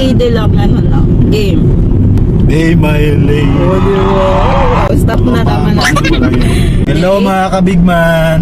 payday lang, ano lang, game. Hey, my lady. Oh, di ba? Stop na naman na. Hello mga kabigman.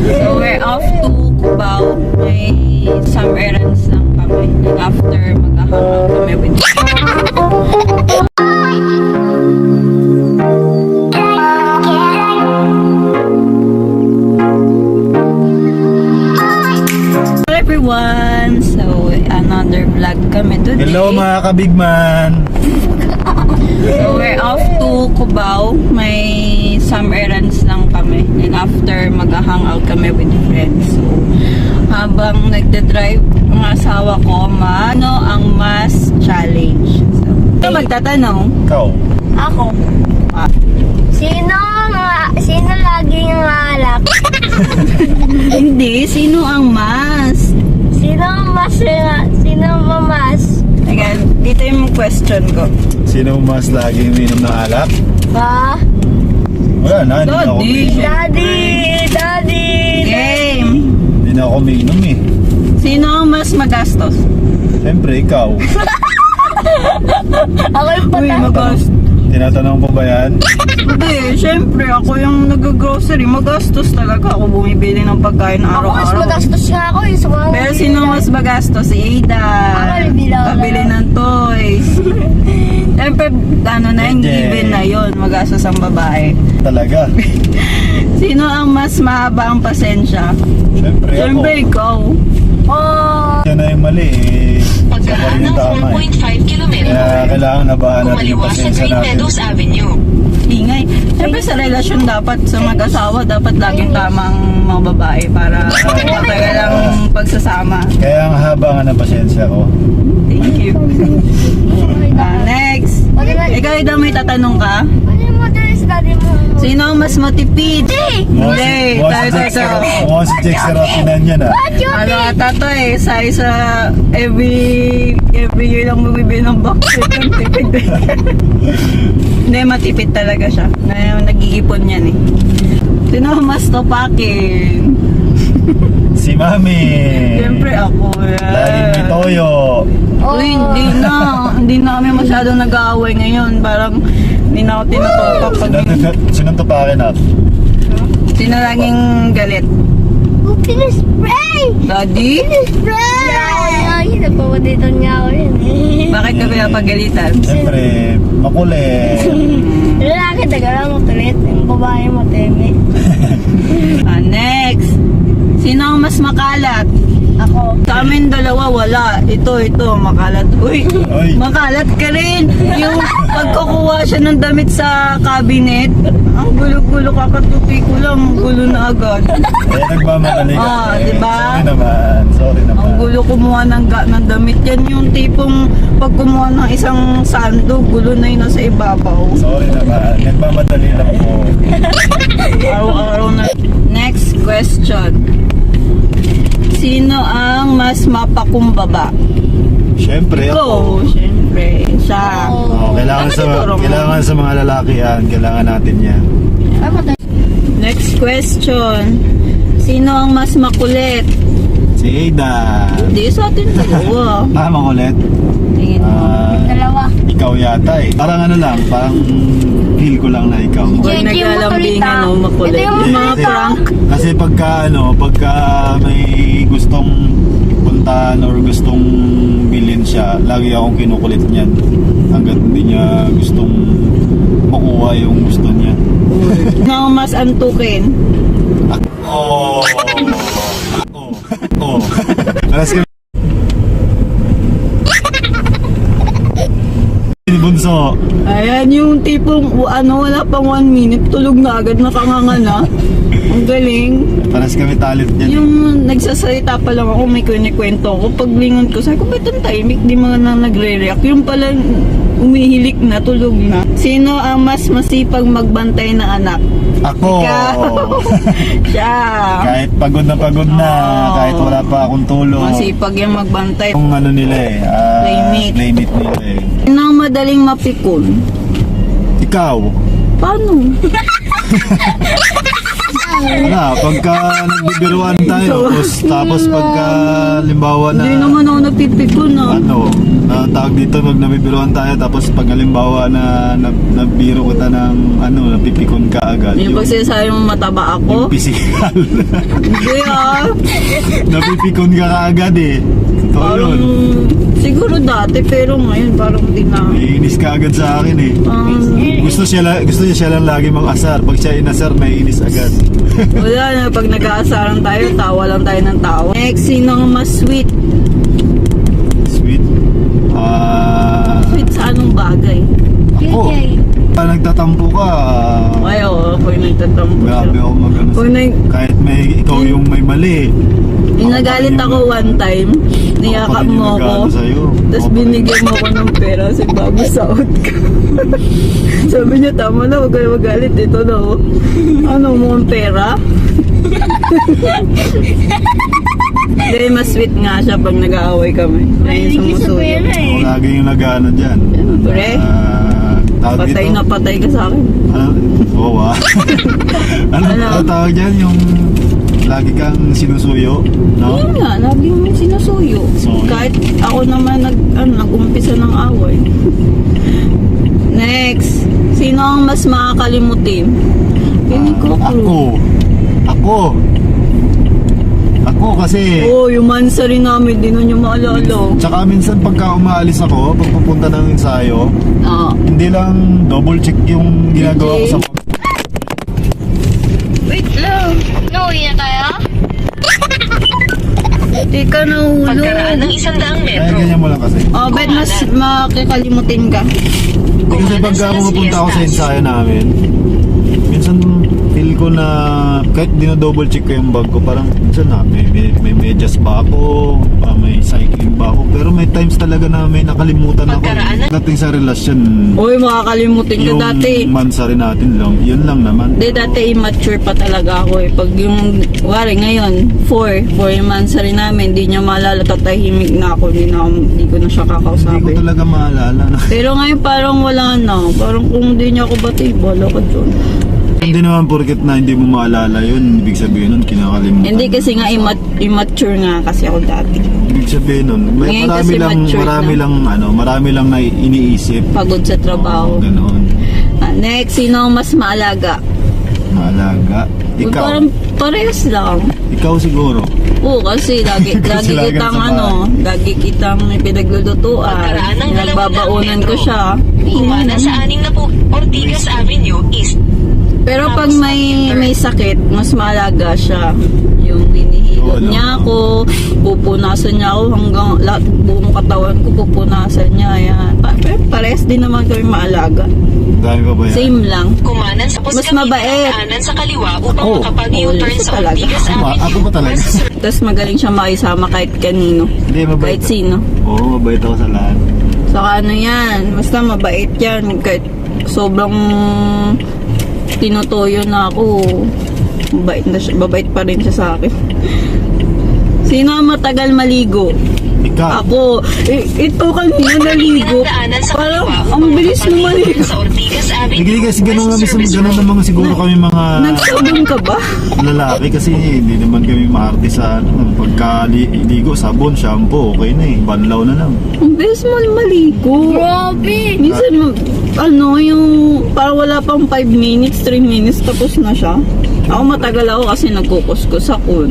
So we're off to Cubao. May some errands lang kami. And after, mag-hangout kami with Hello everyone! So, another vlog kami today. Hello mga kabigman. So, we're off to Cubao. May some errands lang kami. And after, mag-hangout kami with friends. So, habang nagde-drive ang asawa ko, ano ang mas challenge? So, ito magtatanong. Ikaw. Ako. Ah, Sino lagi yung alak? hindi, sino ang mas? Sino mas? Teka, dito yung question ko. Sino mas laging uminom ng alak? Ba? Wala na, hindi na ako uminom. Daddy! Game! Hindi na ako uminom eh. Sino ang mas magastos? Siyempre, ikaw. Ako yung Uy, pata. magastos. Tinatanong ko ba yan? Hindi, syempre, ako yung nag-grocery. Magastos talaga ako bumibili ng pagkain Ako mas araw-araw. magastos nga ako yung sa mga Pero sino mas magastos? Si Ada. Ako, bibilang Pabili lang. ng toys. Siyempre, ano na yung Hindi. given na yun. Magastos ang babae. Talaga. Sino ang mas mahaba ang pasensya? Siyempre ako. Siyempre, ikaw. Oh, Yan na yung mali eh. Siya pa rin yung tama eh. 1.5 kilometers. Kaya kailangan nabahan natin yung Kumaliwa sa pasensya Green natin. Meadows Avenue. Ingay. Siyempre, sa relasyon dapat, sa mag-asawa, dapat laging tamang mga babae para matagal ang pagsasama. Kaya ang haba nga ng pasensya ko. Thank you. Next. Ikaw, Ida, may tatanong ka? ano yung madalas daddy mo? Sino ang mas matipid? Hindi. Mukhang si Jake Serapinan yan ah. Ano ata to eh, sa every year lang bumibili ng box. Ang tipid eh. Hindi, matipid talaga siya. Nag-iipon yan eh. Sino ang mas topakin? Si Mami. Siyempre ako yan. Laging may toyo. Uy, hindi na kami masyadong nag-aaway ngayon. Parang hindi na ako tinutopak pag Sinong tupakin at? sino laging galit. Pinaspray! Daddy? Ay, napawaditan nga ako yun eh. Bakit ka pinapagalitan? Siyempre, makulit. Lalaki taga lang matulit, yung babae mateme. Next. Sino ang mas makalat? Ako. Sa amin dalawa, wala. Ito, makalat. Uy, Uy. makalat ka rin. Yung pagkukuha siya ng damit sa cabinet, ang gulo-gulo, kakatupi ko lang, gulo na agad. Kaya nagmamadali ka. Ah, diba? Sorry naman. Ang gulo kumuha ng damit. Yan yung tipong pag kumuha ng isang sando, gulo na yun nasa ibabaw. Sorry naman. Nagmamadali lang po. Araw-araw na. Next question. Sino ang mas mapakumbaba? Siyempre ako. Go! Siyempre, siya. Oh, kailangan sa mga lalaki yan. Kailangan natin yan. Next question. Sino ang mas makulit? Si Ada. Hindi, sa atin dalawa. Makulit. Tingin mo. Dalawa. Ikaw yata eh. Parang ano lang. Parang feel ko lang na ikaw. Pag Jake, yung naglalambing, makulit, ah. makulit. Ito yung Yung mga makulit, ah. prank. Kasi pagka may gustong puntahan or gustong bilhin siya, lagi akong kinukulit niyan. Hanggat hindi niya gustong makuha yung gusto niya. Sino ang mas antukin? Oh. Oh. Alas ka. Bunso. Ayan yung tipong wala pang 1 minute, tulog na agad, nakanganga na. Ang galing. Paras kami talent niyan. Yung nagsasalita pa lang ako, may kwento ako. Paglingon ko, sabi ko, ba't ang tahimik? Di mga na nagre-react. Yung pala, umihilik na, tulog na. Sino ang mas masipag magbantay na anak? Ako. Ikaw. Siya. Kahit pagod na, Oh. kahit wala pa akong tulong. Masipag yung magbantay. Yung ano nila eh, Playmate. playmate nila eh. Sino ang madaling mapikon? Ikaw. Paano? Wala, pagka nagbibiruan tayo, tapos pagka limbawa na Hindi naman ako napipikon ah. tawag dito, pag nabibiruan tayo, tapos pag halimbawa na nabiro kita ng napipikon ka agad. Yung pag sinasabi mo mataba ako? Yung physical. Hindi ah. Napipikon ka agad eh. Totoo Parang, yun. siguro dati, pero ngayon parang hindi na. Naiinis ka agad sa akin eh. Gusto niya siya lang lagi mang-asar. Pag siya inasar, naiinis agad. Wala na, pag nag-aasaran tayo, tawa lang tayo ng tawa. Next, sinong mas sweet? Sweet. Sweet sa anong bagay? Ako. Nagtatampo ka. Ay, oo, ako yung nagtatampo siya. Grabe ako mag-ano Kung sa'yo. Kahit ikaw yung may mali. Yung nagalit ako one time, niyakap mo ako. Tapos binigyan mo ako ng pera kasi bago sahod ka. Sabi niya, tama na, huwag ka na magalit. Ito na oh. Ano mo ang pera? Hindi, mas sweet nga siya pag nag-aaway kami. Kaya yung sumusuyo. Ako lagi yung nag-ano dyan. Siyempre. Tawag Patay dito? na patay ka sa akin. Oo ah. Ano tawag dyan? Yung lagi kang sinusuyo, no? Yun nga, lagi mo sinusuyo. So, Kahit ako naman nag-umpisa ng away. Next, sino ang mas makakalimutin? Piling ko Ako kasi yung mansa rin namin, di na niyo maalala. tsaka minsan pagka umaalis ako, pag pupunta ng ensayo, hindi lang double check yung ginagawa ko sa Wait lang. Nauwi na tayo? Di ka nahulog. Pagkaraan ng 100 Kaya metro. ganyan mo lang kasi. Bet mas makakalimutin ka. Kasi pagka pupunta ako sa ensayo namin, minsan feel ko na kahit dino-double check ko yung bag ko, parang minsan na may medyas ba ako, may cycling ba ako, pero may times talaga na may nakalimutan ako. Dating sa relasyon, Uy, makakalimutin ka yung dati. mansa rin natin lang, yun lang naman. Hindi, dati immature pa talaga ako eh. Pag yung, wari ngayon, 4 months rin namin, hindi niya maalala, tatahimik na ako, hindi ko na siya Hindi ko kakausapin. talaga maalala na. Pero ngayon parang wala na. Parang kung hindi niya ako bati, bala ka dun. Hindi naman porket na hindi mo maalala yun, ibig sabihin nun kinakalimutan. Hindi kasi nga immature nga kasi ako dati. Ibig sabihin nun, Ngayon kasi mature marami lang na iniisip. Pagod sa trabaho. Ganoon. Next, sino ang mas maalaga? Maalaga. Ikaw. Parang parehas lang. Ikaw siguro. Oo, kasi lagi Kasi lagi kitang sa bahay. lagi kitang may pinaglulutuan. Pagkaraan ng 200 Nagbabaunan ko metro. siya. Kumanan sa 6 na po Ortigas Avenue East. Pero pag may sakit, mas malaga siya. Yung hinihilot niya ako, pupunasan niya ako hanggang lahat buong katawan ko pupunasan niya. Yan. Parehas din naman kami maalaga. Dami pa ba yan? Same lang. Kumanan sa Mas mabait. Daanan sa kaliwa upang Oh. makapag-U-turn Oh, sa talaga. Ortigas Avenue. Ako pa talaga. Tapos magaling siya makisama kahit kanino. Hindi, mabait. Kahit sino. Oo, mabait ako sa lahat. Saka ano yan, basta mabait yan. Kahit sobrang tinutuyo na ako, mabait pa rin siya sa akin. Sino ang matagal maligo? Ikaw. Ako. Ito kanina naligo. Daanan sa Parang kaliwa ang upang bilis mo makapag-U-turn maligo. sa Ortigas Avenue. Hindi kasi ganun nga ganun naman siguro kami mga Nagsabon ka ba? lalaki kasi hindi naman kami maarte sa pagkaligo, sabon, shampoo, okay na eh. Banlaw na lang. Ang bilis mo maligo. Grabe! Minsan, yung parang wala pang 5 minutes, 3 minutes, tapos na siya. Ako matagal ako kasi nagkukuskus ako.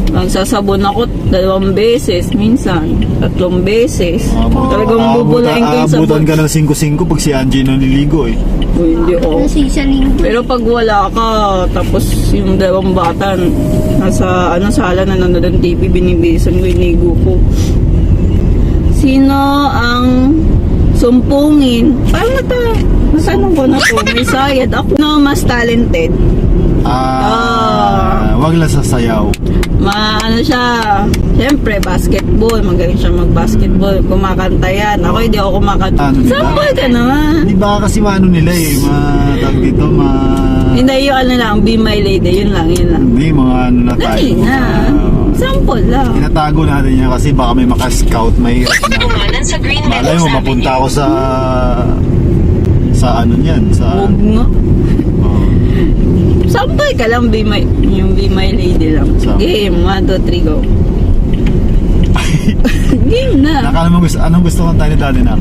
Nagsasabon ako 2 beses, minsan 3 beses. Talagang bubulain ko yung sabon. Aabutan ka ng 5-5 pag si Angie naliligo eh. Uy, hindi ako. Kasi isa linggo. Pero pag wala ka, tapos yung 2 bata nasa sala na nanonood ng TV, binibisan ko, inigo ko. Sino ang sumpungin? Parang natanong ko na po, may sayad. Ako na mas talented. Wag lang sa sayaw. Siya, siyempre, basketball. Magaling siya mag-basketball. Kumakanta yan. Ako hindi ako kumakanta. Sample ka naman. Hindi ba kasi maano nila eh, tawag dito, Hindi, yung lang, Be My Lady. Yun lang. Hindi, mga ano na tayo. Dali na. Sample lang. Tinatago natin yan kasi baka may maka-scout, mahirap na. Kumanan sa Green Malay Meadows mo, mapunta Avenue. ako sa ano niyan, sa Huwag nga. oh. Sampay ka lang, yung Be My Lady lang. Sampay. Game, 1, 2, 3, go. Game na. Anong gusto kong tayo ni Daddy na?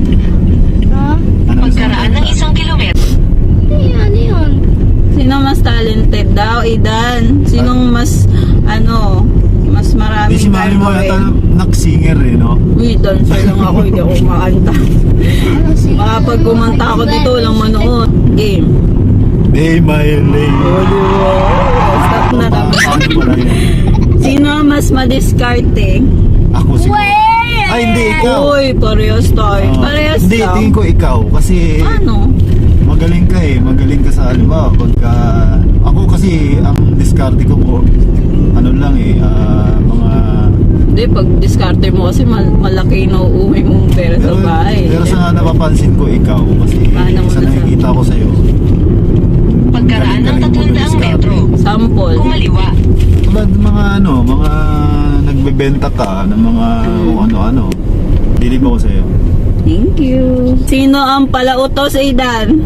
Ha? Anong gusto Pagkaraan ng kong 1 kilometro. Ano yun? Sino mas talented daw, Aidan? Sinong mas, mas Hindi maraming si Mami mo gagawin? yata nak-singer eh, no? Uy, dancer lang ako, hindi ako kumakanta. Ano si... Pag kumanta ako dito, walang manood. Game. Day my lady. Stop na lang. Paano pala yun? Sino ang mas madiskarte? Ako siguro. Wait! Ay, hindi, ikaw. Uy, parehas tayo. Oo. Parehas Hindi, lang. tingin ko ikaw. Kasi Ano? magaling ka eh. Magaling ka sa halimbawa. Pagka... Ako kasi, ang diskarte ko po, ano lang eh, mga... Hindi, pag diskarte mo kasi malaki na uuwi mong pera sa bahay. Pero sa napapansin ko, ikaw. Kasi Paano mo sa nasabi? nakikita ko sa'yo, Pagkaraan ng galing mo 300 mag-discard. metro. Sample. Kumaliwa. mga nagbebenta ka ng mga kung ano-ano. Dilig ako sa'yo. Thank you. Sino ang palautos, Aidan?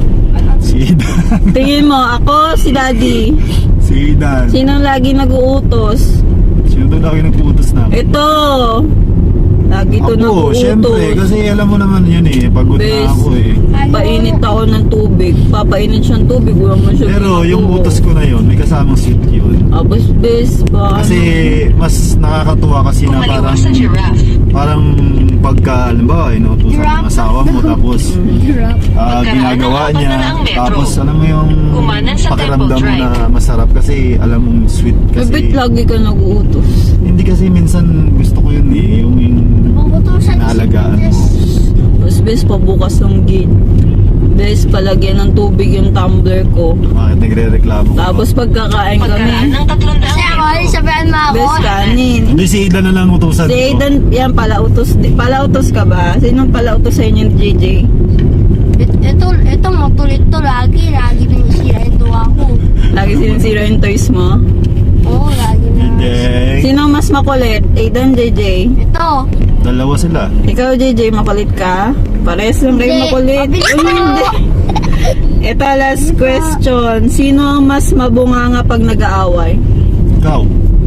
Si Dan. Tingin mo, ako, si Daddy. Si Dan. Sino ang lagi nag-uutos? Sino doon lagi nagputos na? Ito. Lagi ito Ako, nag-uutos. syempre. Kasi alam mo naman yun eh. Pagod na Bes. ako eh. Painit ako ng tubig. Papainit siyang tubig. Walang mo siya Pero yung ginagawa. utos ko na yun, may kasamang seat yun. Tapos, bes, pa. Kasi mas nakakatuwa kasi na Kumaliwa sa giraffe. parang pagka, halimbawa, inutusan ng asawa mo tapos ginagawa Pagkaraan ng niya 400 metro. tapos alam mo yung Kumanan sa pakiramdam Temple mo Drive. na masarap kasi alam mong sweet kasi Bakit lagi ka nag-uutos? hindi kasi minsan gusto ko yun eh yung naalagaan mo. Tapos, bes, pabukas ng gate. Bes, palagyan ng tubig yung tumbler ko. Bakit nagre-reklamo ka? Tapos, pagkakain Pagkaraan kami. ng 300 Kasi ako, metro. sabihan mo ako. Bes, kanin. Hindi si Ida na lang utusan Si ko. Aidan, yan, palautos. Palautos ka ba? Sinong palautos sa inyo ni JJ? Ito motor ito lagi sinisira ito ako. Lagi sinisira yung toys mo. Oo, lagi na. Hindi. Sino mas makulit? Aidan, JJ? Ito. Dalawa sila. Ikaw, JJ, makulit ka? Pares lang kayo Hindi. makulit. Mabilis Uy, ako. hindi. Ito, last question. Sino ang mas mabunganga pag nag-aaway? Ikaw.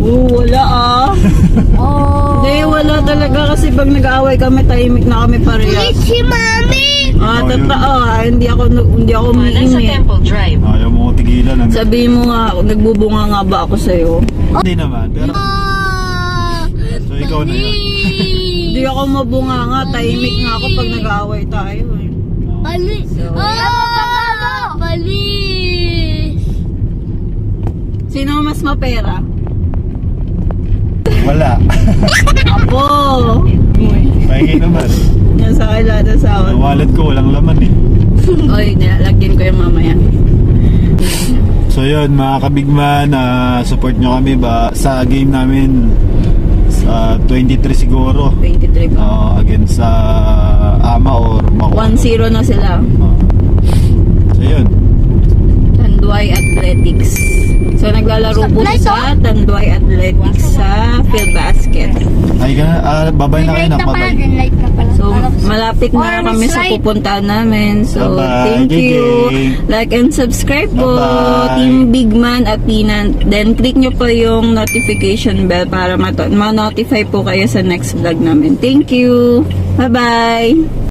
Wala ah. Oh. Hindi, wala talaga kasi pag nag-aaway kami, tahimik na kami parehas. Si Mami. Totoo ah. Hindi ako Kumanan sa umiimik. Temple Drive. Ayaw mo ko tigilan. Sabihin mo nga, nagbubunga nga ba ako sa'yo? Hindi naman. Pero, so ikaw na yun. Hindi ako mabunga nga. Tahimik nga ako pag nag-aaway tayo eh. Balis. Balis. Sino mas mapera? Wala. Ako! Pahingi naman. Yan sa kailada sa Ang wallet ko walang laman eh. Oy, nilalagyan ko yung mamaya. So yun mga kabigman, support nyo kami ba sa game namin sa 23 siguro 23 ba? against sa Ama or Bacoor. 1-0 na sila. So yun. Tanduay Athletics. So naglalaro po sa Tanduay Athletics sa Philbasket. Ay ka na, babay na kayo na babay. Light na pala. So malapit na kami sa pupuntahan namin. So Bye-bye, thank you. JJ. Like and subscribe po. Bye-bye. Team Bigman at Tina. Then click nyo po yung notification bell para ma-notify po kayo sa next vlog namin. Thank you. Bye-bye.